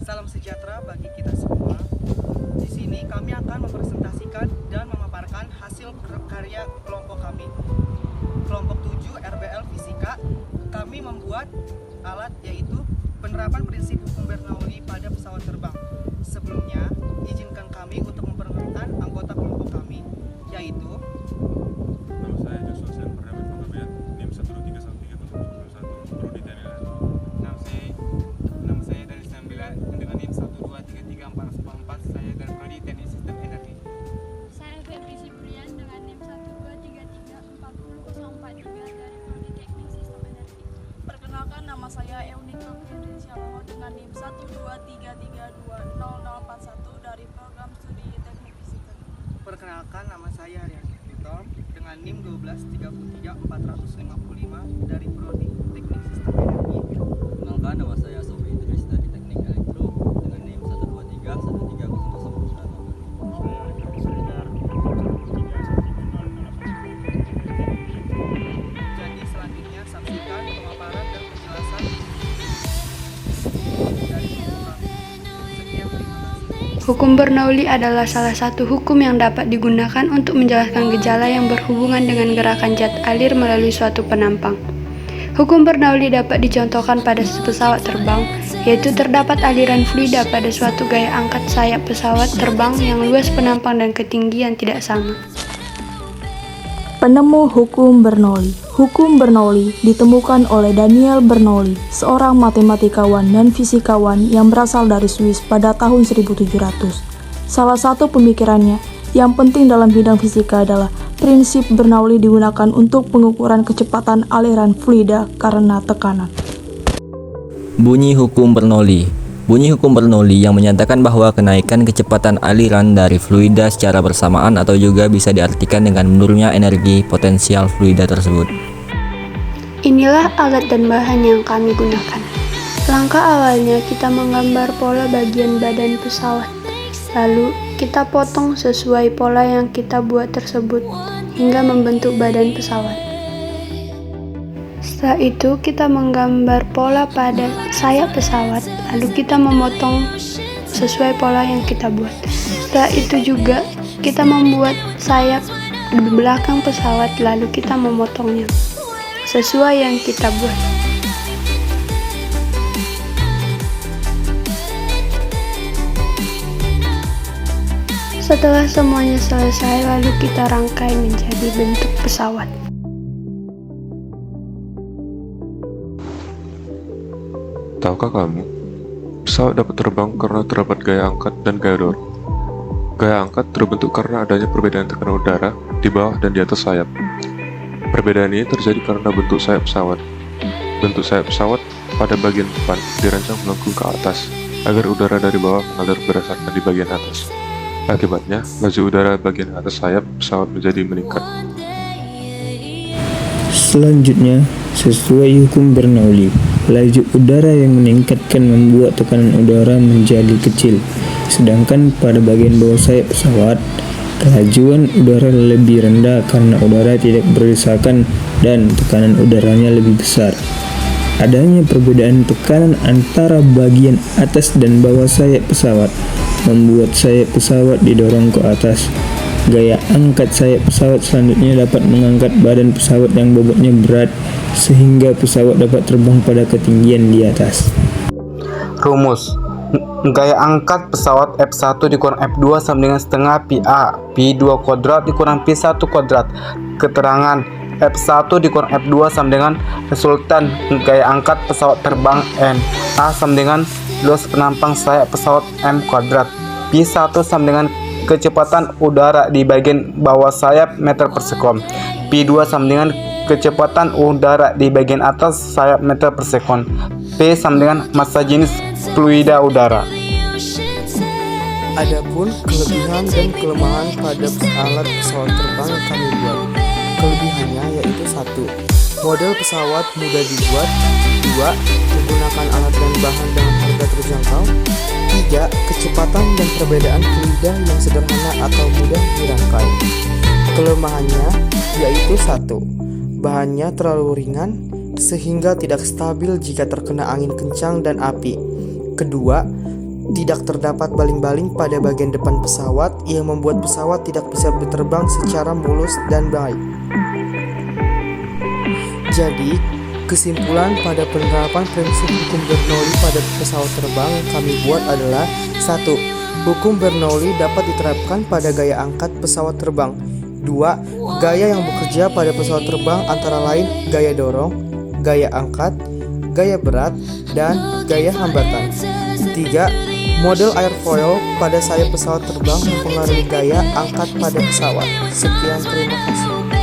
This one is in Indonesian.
Salam sejahtera bagi kita semua. Di sini kami akan mempresentasikan dan memaparkan hasil karya kelompok kami. Kelompok 7 RBL Fisika, kami membuat alat yaitu penerapan prinsip hukum Bernoulli pada pesawat terbang. Sebelumnya, izinkan kami untuk memperkenalkan anggota kelompok kami, yaitu Nama saya Joshua Sen, Pendapat Penggabian, NIM 1231301, Prodi Teknik Elektro. Nama saya dari 9 dengan NIM 1233444, saya dari Prodi Teknik Sistem Energi. Saya Febri Siprian dengan NIM 123340043 dari Prodi Teknik Sistem Energi. Perkenalkan, nama saya Eunika Fiendisyaloho dengan NIM 123320041 dari Program Studi Teknik Fisika. Perkenalkan, nama saya Rian Fito dengan NIM 1233455 dari Prodi Teknik Sistem Energi. Perkenalkan, nama saya Sofi Idris dari Teknik Elektro dengan NIM 1231301. Jadi selanjutnya saksikan pemaparan dan penjelasan dari kelompok kami. Sekian, terima kasih. Hukum Bernoulli adalah salah satu hukum yang dapat digunakan untuk menjelaskan gejala yang berhubungan dengan gerakan zat alir melalui suatu penampang. Hukum Bernoulli dapat dicontohkan pada pesawat terbang, yaitu terdapat aliran fluida pada suatu gaya angkat sayap pesawat terbang yang luas penampang dan ketinggian tidak sama. Penemu hukum Bernoulli. Hukum Bernoulli ditemukan oleh Daniel Bernoulli, seorang matematikawan dan fisikawan yang berasal dari Swiss pada tahun 1700. Salah satu pemikirannya yang penting dalam bidang fisika adalah prinsip Bernoulli digunakan untuk pengukuran kecepatan aliran fluida karena tekanan. Bunyi hukum Bernoulli. Bunyi hukum Bernoulli yang menyatakan bahwa kenaikan kecepatan aliran dari fluida secara bersamaan atau juga bisa diartikan dengan menurunnya energi potensial fluida tersebut. Inilah alat dan bahan yang kami gunakan. Langkah awalnya kita menggambar pola bagian badan pesawat. Lalu kita potong sesuai pola yang kita buat tersebut hingga membentuk badan pesawat. Setelah itu kita menggambar pola pada sayap pesawat, lalu kita memotong sesuai pola yang kita buat. Setelah itu juga kita membuat sayap di belakang pesawat, lalu kita memotongnya sesuai yang kita buat. Setelah semuanya selesai, lalu kita rangkai menjadi bentuk pesawat. Tahukah kamu, pesawat dapat terbang karena terdapat gaya angkat dan gaya dorong. Gaya angkat terbentuk karena adanya perbedaan tekanan udara di bawah dan di atas sayap. Perbedaan ini terjadi karena bentuk sayap pesawat. Bentuk sayap pesawat pada bagian depan dirancang melengkung ke atas, agar udara dari bawah mengalir berdasarkan di bagian atas. Akibatnya, laju udara bagian atas sayap pesawat menjadi meningkat. Selanjutnya, sesuai hukum Bernoulli, laju udara yang meningkatkan membuat tekanan udara menjadi kecil, sedangkan pada bagian bawah sayap pesawat, kelajuan udara lebih rendah karena udara tidak berdesakan dan tekanan udaranya lebih besar. Adanya perbedaan tekanan antara bagian atas dan bawah sayap pesawat membuat sayap pesawat didorong ke atas. Gaya angkat sayap pesawat selanjutnya dapat mengangkat badan pesawat yang bobotnya berat sehingga pesawat dapat terbang pada ketinggian di atas. Rumus: gaya angkat pesawat F1 dikurang F2 sama dengan setengah PA, P2 kuadrat dikurang P1 kuadrat. Keterangan: F1 dikurang F2 sama dengan resultan gaya angkat pesawat terbang N. A sama dengan luas penampang sayap pesawat M kuadrat. P1 sama dengan kecepatan udara di bagian bawah sayap meter per sekon. P2 sama dengan kecepatan udara di bagian atas sayap meter per sekon. P sama dengan massa jenis fluida udara. Adapun kelebihan dan kelemahan pada alat pesawat terbang yang kami buat. Kelebihannya yaitu 1. Model pesawat mudah dibuat. 2. Menggunakan alat dan bahan dengan harga terjangkau. 3. Kecepatan dan perbedaan fluida yang sederhana atau mudah dirangkai. Kelemahannya yaitu 1. Bahannya terlalu ringan sehingga tidak stabil jika terkena angin kencang dan api. Kedua, Tidak terdapat baling-baling pada bagian depan pesawat yang membuat pesawat tidak bisa berterbang secara mulus dan baik. Jadi, kesimpulan pada penerapan prinsip hukum Bernoulli pada pesawat terbang yang kami buat adalah 1. Hukum Bernoulli dapat diterapkan pada gaya angkat pesawat terbang. 2. Gaya yang bekerja pada pesawat terbang antara lain gaya dorong, gaya angkat, gaya berat, dan gaya hambatan. 3. Model airfoil pada sayap pesawat terbang mempengaruhi gaya angkat pada pesawat. Sekian, terima kasih.